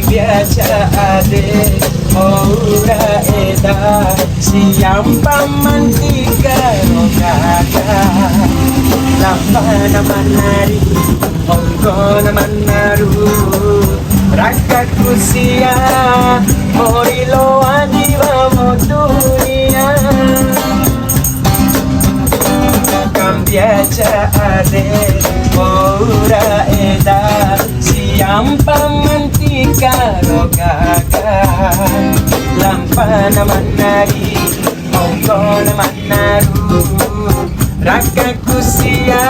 Cambia ade ora eda siang pamantika rogaga lampana manari ongkona manaru raga kusia morilo adiva modunia Cambia ade ora eda siang pamantika rogaga lampana manari ongkona manaru raga kusia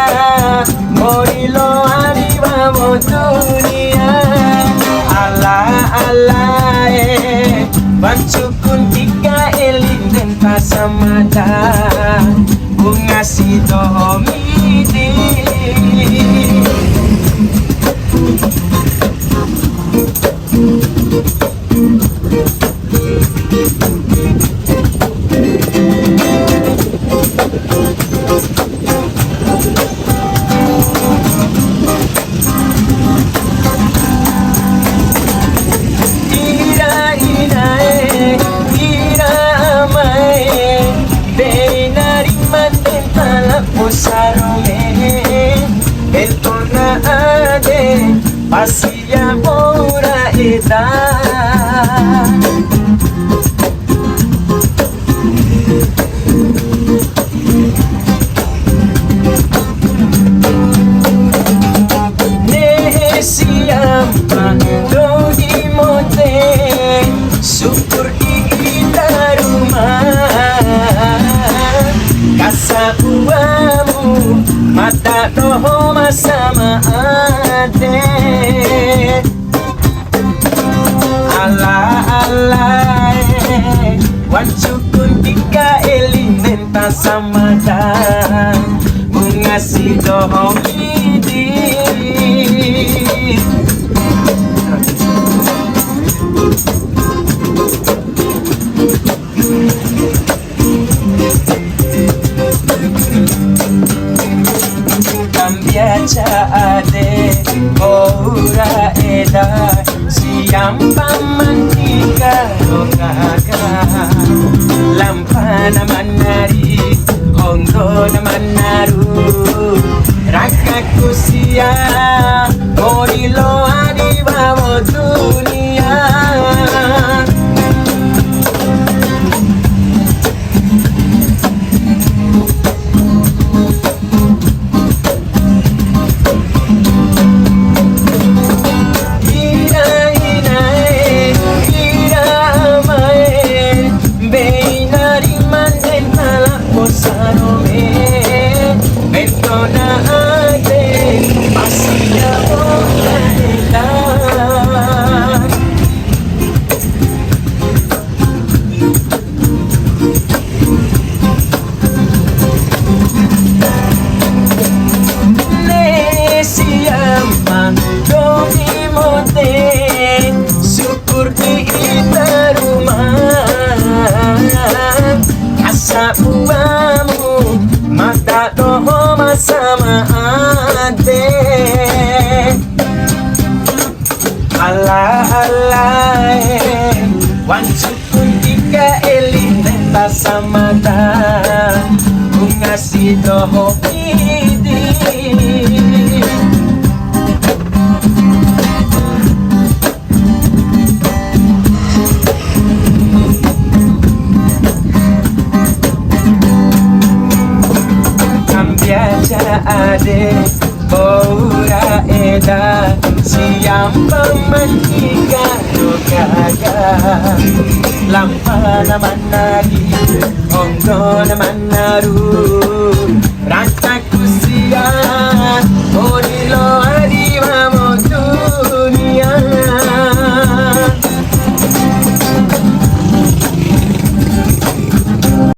morilo adiva modunia ala ala bancukun tika elin dan pasamada bunga sidomidi Pasia ora eda ne siapa dodi mote syukur kita rumah kasa uamu mata doho sama ade ala ala wancukun tika elinen pasamada bunga sidoho idi Cambia ade ora eda siang pamantika rogaga lampana manari ongkona manaru raga kusia morilo adiva modunia uamu mata doho sama ade ala ala wancukun tika elin dan pasamada bunga sidoho idi ade ora eda siang pamantika rogaga lampana manari ongkona manaru